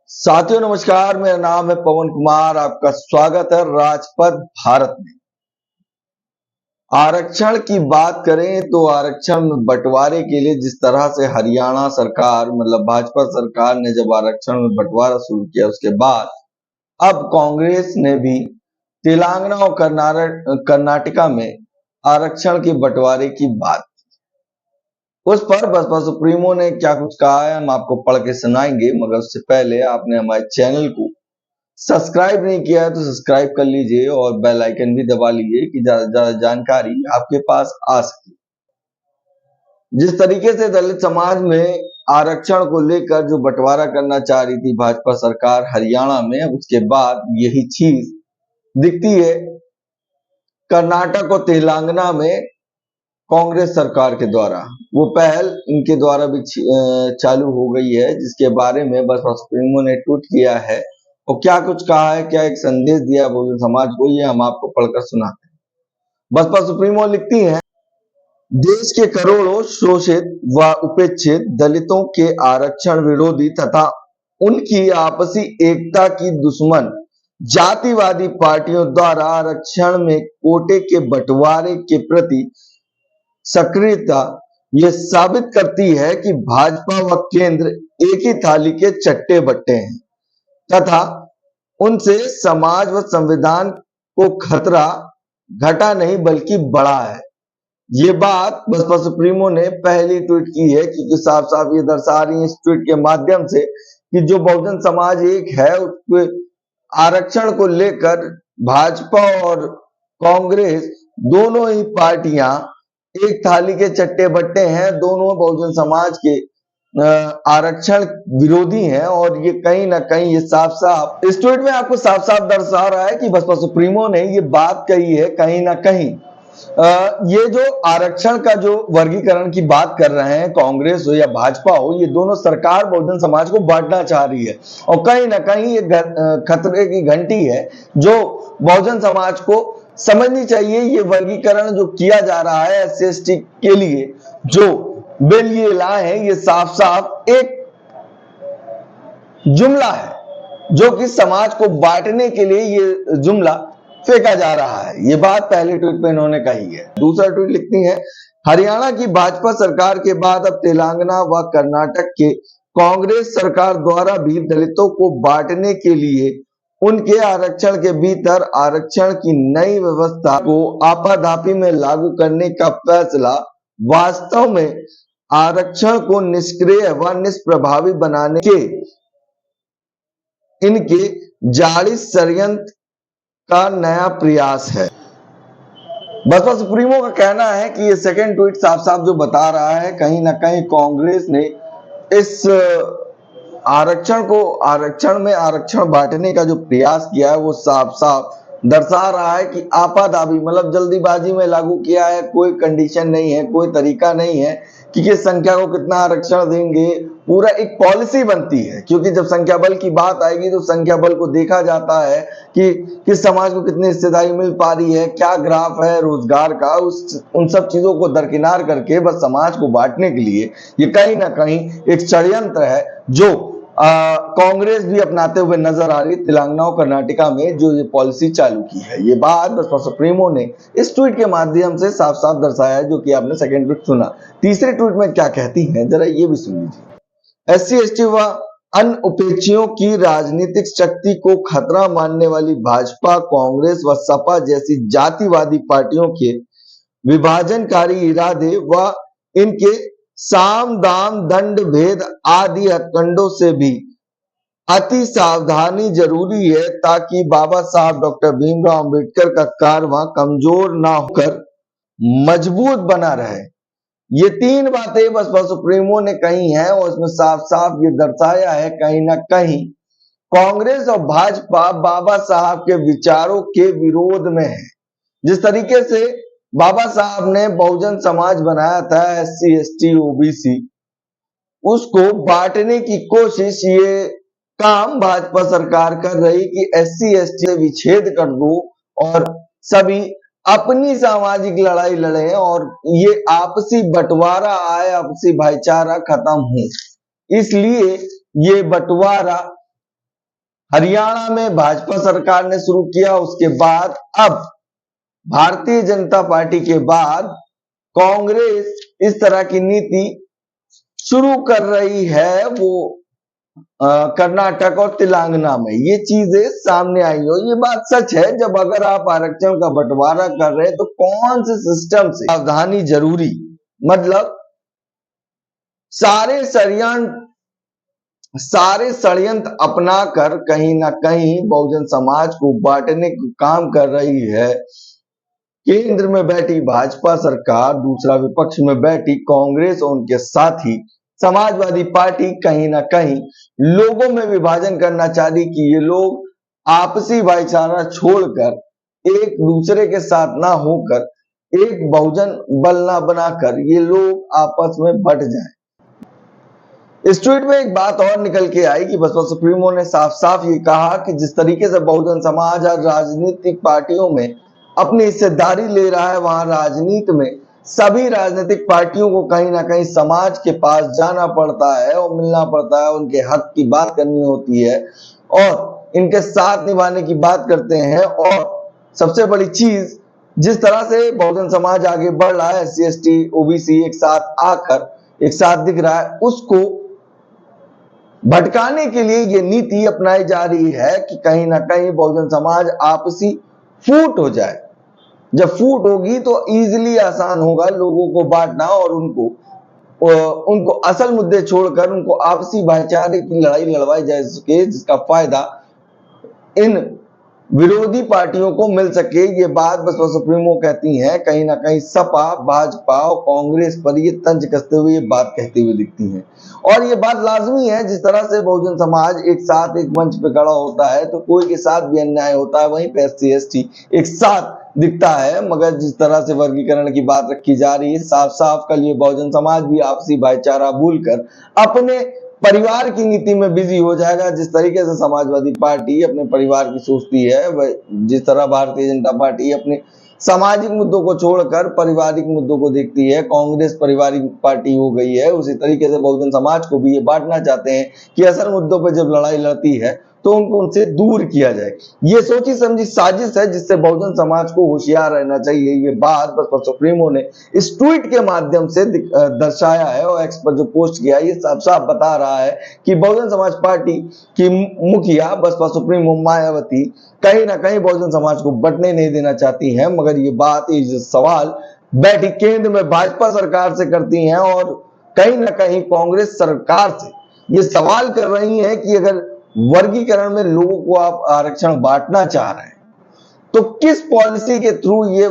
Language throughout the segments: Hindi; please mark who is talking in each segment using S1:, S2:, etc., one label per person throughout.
S1: साथियों नमस्कार, मेरा नाम है पवन कुमार। आपका स्वागत है राजपथ भारत में। आरक्षण की बात करें तो आरक्षण में बंटवारे के लिए जिस तरह से हरियाणा सरकार मतलब भाजपा सरकार ने जब आरक्षण में बंटवारा शुरू किया, उसके बाद अब कांग्रेस ने भी तेलंगाना और कर्नाटका में आरक्षण के बंटवारे की बात, उस पर बसपा सुप्रीमो ने क्या कुछ कहा है हम आपको पढ़ के सुनाएंगे। मगर उससे पहले आपने हमारे चैनल को सब्सक्राइब नहीं किया है तो सब्सक्राइब कर लीजिए और बेल आइकन भी दबा लीजिए कि ज्यादा से ज्यादा जानकारी आपके पास आ सके। जिस तरीके से दलित समाज में आरक्षण को लेकर जो बंटवारा करना चाह रही थी भाजपा सरकार हरियाणा में, उसके बाद यही चीज दिखती है कर्नाटक और तेलंगाना में कांग्रेस सरकार के द्वारा। वो पहल इनके द्वारा भी चालू हो गई है, जिसके बारे में बसपा सुप्रीमो ने ट्वीट किया है और क्या कुछ कहा है, क्या एक संदेश दिया बहुजन समाज को, ये हम आपको पढ़कर सुनाते हैं। बसपा सुप्रीमो लिखती हैं, देश के करोड़ों शोषित व उपेक्षित दलितों के आरक्षण विरोधी तथा उनकी आपसी एकता की दुश्मन जातिवादी पार्टियों द्वारा आरक्षण में कोटे के बंटवारे के प्रति सक्रियता यह साबित करती है कि भाजपा व केंद्र एक ही थाली के चट्टे बट्टे हैं तथा उनसे समाज व संविधान को खतरा घटा नहीं बल्कि बढ़ा है। ये बात बसपा सुप्रीमो ने पहली ट्वीट की है, क्योंकि साफ साफ ये दर्शा रही है इस ट्वीट के माध्यम से कि जो बहुजन समाज एक है, उसके आरक्षण को लेकर भाजपा और कांग्रेस दोनों ही पार्टियां एक थाली के चट्टे बट्टे हैं। दोनों बहुजन समाज के आरक्षण विरोधी हैं और ये कहीं ना कहीं ये साफ साफ इस ट्वीट में आपको साफ साफ दर्शा रहा है कि बसपा सुप्रीमो ने ये बात कही है। कहीं ना कहीं ये जो आरक्षण का जो वर्गीकरण की बात कर रहे हैं, कांग्रेस हो या भाजपा हो, ये दोनों सरकार बहुजन समाज को बांटना चाह रही है और कहीं ना कहीं ये खतरे की घंटी है जो बहुजन समाज को समझनी चाहिए। ये वर्गीकरण जो किया जा रहा है SC/ST के लिए जो बिल ये लाए हैं, ये साफ साफ एक जुमला है जो कि समाज को बांटने के लिए ये जुमला फेंका जा रहा है। ये बात पहले ट्वीट पे इन्होंने कही है। दूसरा ट्वीट लिखती है, हरियाणा की भाजपा सरकार के बाद अब तेलंगाना व कर्नाटक के कांग्रेस सरकार द्वारा भी दलितों को बांटने के लिए उनके आरक्षण के भीतर आरक्षण की नई व्यवस्था को आपाधापी में लागू करने का फैसला वास्तव में आरक्षण को निष्क्रिय व निष्प्रभावी बनाने के इनके जाली षड्यंत्र का नया प्रयास है। बसपा सुप्रीमो का कहना है कि ये सेकंड ट्वीट साफ साफ जो बता रहा है, कहीं ना कहीं कांग्रेस ने इस आरक्षण में आरक्षण बांटने का जो प्रयास किया है वो साफ साफ दर्शा रहा है कि आपाधापी मतलब जल्दीबाजी में लागू किया है। कोई कंडीशन नहीं है, कोई तरीका नहीं है कि किस संख्या को कितना आरक्षण देंगे। पूरा एक पॉलिसी बनती है, क्योंकि जब संख्या बल की बात आएगी तो संख्या बल को देखा जाता है कि किस समाज को कितनी हिस्सेदारी मिल पा रही है, क्या ग्राफ है रोजगार का, उन सब चीजों को दरकिनार करके बस समाज को बांटने के लिए ये कहीं ना कहीं एक षड्यंत्र है जो कांग्रेस भी अपनाते हुए नजर आ रही है। तेलंगाना और कर्नाटका में जो ये पॉलिसी चालू की है, ये बात बसपा सुप्रीमो ने इस ट्वीट के माध्यम से साफ साफ दर्शाया है, जो कि आपने सेकंड ट्वीट सुना। तीसरे ट्वीट में क्या कहती हैं जरा ये भी सुन लीजिए। SC/ST व अन्य उपेक्षियों की राजनीतिक शक्ति को खतरा मानने वाली भाजपा, कांग्रेस व सपा जैसी जातिवादी पार्टियों के विभाजनकारी इरादे व इनके साम दाम दंड भेद आदि हथकंडों से भी अति सावधानी जरूरी है, ताकि बाबा साहब डॉक्टर भीमराव अंबेडकर का कारवां कमजोर ना होकर मजबूत बना रहे। ये तीन बातें बसपा सुप्रीमो ने कही हैं और इसमें साफ साफ ये दर्शाया है कहीं ना कहीं कांग्रेस और भाजपा बाबा साहब के विचारों के विरोध में है। जिस तरीके से बाबा साहब ने बहुजन समाज बनाया था SC/ST OBC, उसको बांटने की कोशिश ये काम भाजपा सरकार कर रही कि SC/ST से विच्छेद कर दो और सभी अपनी सामाजिक लड़ाई लड़े और ये आपसी बंटवारा आए, आपसी भाईचारा खत्म हो। इसलिए ये बंटवारा हरियाणा में भाजपा सरकार ने शुरू किया, उसके बाद अब भारतीय जनता पार्टी के बाद कांग्रेस इस तरह की नीति शुरू कर रही है। वो कर्नाटक और तेलंगाना में ये चीजें सामने आई हो। ये बात सच है, जब अगर आप आरक्षण का बंटवारा कर रहे हैं तो कौन से सिस्टम से सावधानी जरूरी, मतलब सारे षड्यंत्र अपना कर कहीं ना कहीं बहुजन समाज को बांटने का काम कर रही है। केंद्र में बैठी भाजपा सरकार, दूसरा विपक्ष में बैठी कांग्रेस और उनके साथी समाजवादी पार्टी कहीं ना कहीं लोगों में विभाजन करना चाह रही कि ये लोग आपसी भाईचारा छोड़कर एक दूसरे के साथ ना होकर एक बहुजन बल ना बनाकर ये लोग आपस में बट जाएं। इस ट्वीट में एक बात और निकल के आई कि बसपा सुप्रीमो ने साफ साफ ये कहा कि जिस तरीके से बहुजन समाज आज राजनीतिक पार्टियों में अपनी हिस्सेदारी ले रहा है, वहां राजनीति में सभी राजनीतिक पार्टियों को कहीं ना कहीं समाज के पास जाना पड़ता है और मिलना पड़ता है, उनके हक की बात करनी होती है और इनके साथ निभाने की बात करते हैं। और सबसे बड़ी चीज, जिस तरह से बहुजन समाज आगे बढ़ रहा है, SC ST OBC एक साथ आकर एक साथ दिख रहा है, उसको भटकाने के लिए ये नीति अपनाई जा रही है कि कहीं ना कहीं बहुजन समाज आपसी फूट हो जाए। जब फूट होगी तो इजीली आसान होगा लोगों को बांटना और उनको असल मुद्दे छोड़कर उनको आपसी भाईचारे की लड़ाई लड़वाई जा सके, जिसका फायदा इन विरोधी पार्टियों को मिल सके। ये बात बसपा सुप्रीमो कहती हैं, कहीं ना कहीं सपा, भाजपा और कांग्रेस पर ये तंज कसते हुए ये बात कहती हुई दिखती हैं। और ये बात लाजमी है, जिस तरह से बहुजन समाज एक साथ एक मंच पे खड़ा होता है तो कोई के साथ भी अन्याय होता है, वहीं पे SC ST एक साथ दिखता है। मगर जिस तरह से वर्गीकरण की बात रखी जा रही है, साफ साफ कल ये बहुजन समाज भी आपसी भाईचारा भूलकर अपने परिवार की नीति में बिजी हो जाएगा। जिस तरीके से समाजवादी पार्टी अपने परिवार की सोचती है, वह जिस तरह भारतीय जनता पार्टी अपने सामाजिक मुद्दों को छोड़कर पारिवारिक मुद्दों को देखती है, कांग्रेस पारिवारिक पार्टी हो गई है, उसी तरीके से बहुजन समाज को भी ये बांटना चाहते हैं कि असल मुद्दों पर जब लड़ाई लड़ती है तो उनको उनसे दूर किया जाए। ये सोची समझी साजिश है, जिससे बहुजन समाज को होशियार रहना चाहिए। ये बात बसपा सुप्रीमो ने इस ट्वीट के माध्यम से दर्शाया है और एक्स पर जो पोस्ट किया ये साफ साफ बता रहा है कि बहुजन समाज पार्टी की मुखिया बसपा सुप्रीमो मायावती कहीं ना कहीं बहुजन समाज को बंटने नहीं देना चाहती हैं। मगर ये बात, ये सवाल बैठी केंद्र में भाजपा सरकार से करती हैं और कहीं ना कहीं कांग्रेस सरकार से ये सवाल कर रही हैं कि अगर वर्गीकरण में लोगों को आप आरक्षण बांटना चाह रहे हैं तो किस पॉलिसी के थ्रू ये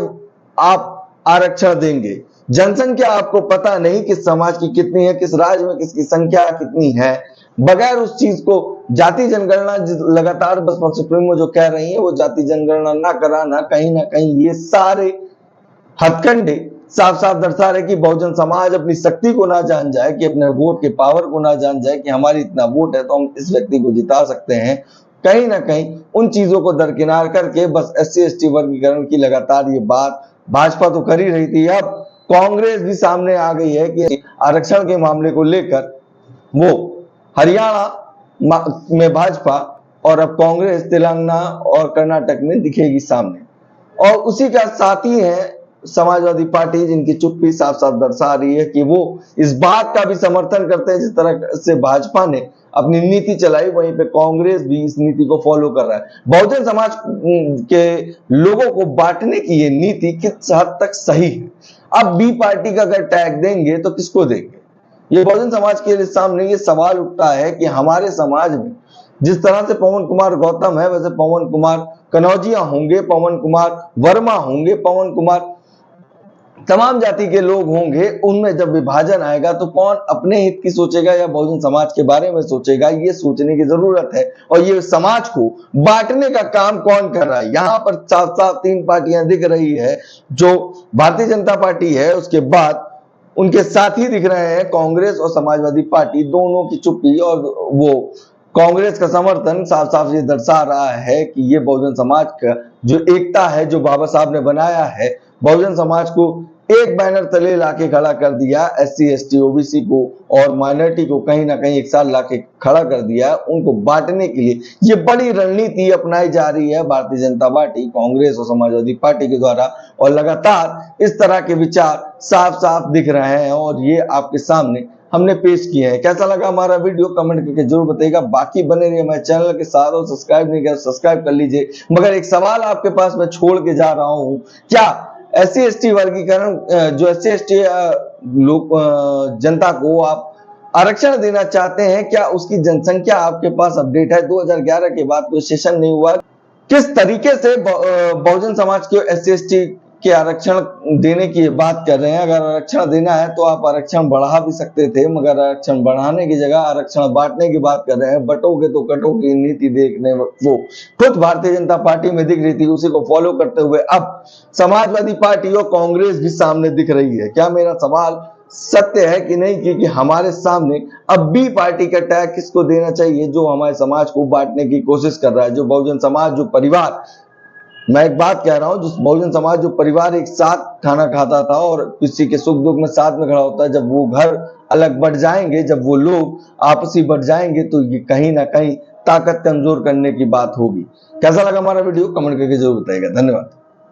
S1: आप आरक्षण देंगे। जनसंख्या आपको पता नहीं किस समाज की कितनी है, किस राज्य में किसकी संख्या कितनी है। बगैर उस चीज को जाति जनगणना लगातार बसपा सुप्रीमो जो कह रही है वो जाति जनगणना ना कराना, कहीं ना कहीं ये सारे हथकंडे साफ साफ दर्शा रहे कि बहुजन समाज अपनी शक्ति को ना जान जाए, कि अपने वोट के पावर को ना जान जाए कि हमारी इतना वोट है तो हम इस व्यक्ति को जिता सकते हैं। कहीं ना कहीं उन चीजों को दरकिनार करके बस SC ST वर्गीकरण की लगातार ये बात भाजपा तो कर ही रही थी, अब कांग्रेस भी सामने आ गई है कि आरक्षण के मामले को लेकर वो हरियाणा में भाजपा और अब कांग्रेस तेलंगाना और कर्नाटक में दिखेगी सामने। और उसी का साथी है समाजवादी पार्टी, जिनकी चुप्पी साफ साफ दर्शा रही है कि वो इस बात का भी समर्थन करते हैं जिस तरह से भाजपा ने अपनी नीति चलाई, वहीं पे कांग्रेस भी इस नीति को फॉलो कर रहा है। बहुजन समाज के लोगों को बांटने की ये नीति किस हद तक सही है। अब बी पार्टी का अगर टैग देंगे तो किसको देंगे। ये बहुजन समाज के सामने ये सवाल उठता है कि हमारे समाज में जिस तरह से पवन कुमार गौतम है, वैसे पवन कुमार कनौजिया होंगे, पवन कुमार वर्मा होंगे, पवन कुमार तमाम जाति के लोग होंगे। उनमें जब विभाजन आएगा तो कौन अपने हित की सोचेगा या बहुजन समाज के बारे में सोचेगा, ये सोचने की जरूरत है। और ये समाज को बांटने का काम कौन कर रहा है। यहाँ पर साफ साफ तीन पार्टियां दिख रही है, जो भारतीय जनता पार्टी है, उसके बाद उनके साथी दिख रहे हैं कांग्रेस और समाजवादी पार्टी, दोनों की चुप्पी और वो कांग्रेस का समर्थन साफ साफ ये दर्शा रहा है कि ये बहुजन समाज का जो एकता है, जो बाबा साहब ने बनाया है, बहुजन समाज को एक बैनर तले लाके खड़ा कर दिया एससी एसटी ओबीसी को और माइनॉरिटी को कहीं ना कहीं एक साथ लाके खड़ा कर दिया उनको बांटने के लिए। ये बड़ी रणनीति अपनाई जा रही है भारतीय जनता पार्टी, कांग्रेस और समाजवादी पार्टी के द्वारा, और लगातार इस तरह के विचार साफ साफ दिख रहे हैं और ये आपके सामने हमने पेश किए हैं। कैसा लगा हमारा वीडियो कमेंट करके जरूर बताइएगा। बाकी बने रहिए हमारे चैनल के साथ और सब्सक्राइब नहीं किया सब्सक्राइब कर लीजिए। मगर एक सवाल आपके पास मैं छोड़ के जा रहा हूं, क्या एससी एसटी वर्गीकरण जो एससी एसटी लोग जनता को आप आरक्षण देना चाहते हैं, क्या उसकी जनसंख्या आपके पास अपडेट है? 2011 के बाद कोई सेशन नहीं हुआ, किस तरीके से बहुजन समाज के एससी एसटी के आरक्षण देने की बात कर रहे हैं। अगर आरक्षण देना है तो आप आरक्षण बढ़ा भी सकते थे, मगर आरक्षण बढ़ाने की जगह आरक्षण बांटने की बात कर रहे हैं। बटोगे तो कटोगे नीति देखने वो खुद भारतीय जनता पार्टी में दिख रही थी, उसी को फॉलो करते हुए अब समाजवादी पार्टी और कांग्रेस भी सामने दिख रही है। क्या मेरा सवाल सत्य है कि नहीं कि हमारे सामने अब बी पार्टी का टैग किसको देना चाहिए, जो हमारे समाज को बांटने की कोशिश कर रहा है, जो बहुजन समाज, जो परिवार, मैं एक बात कह रहा हूं, जो बहुजन समाज, जो परिवार एक साथ खाना खाता था और किसी के सुख दुख में साथ में खड़ा होता है, जब वो घर अलग बढ़ जाएंगे, जब वो लोग आपसी बढ़ जाएंगे, तो ये कहीं ना कहीं ताकत कमजोर करने की बात होगी। कैसा लगा हमारा वीडियो कमेंट करके जरूर बताइएगा। धन्यवाद।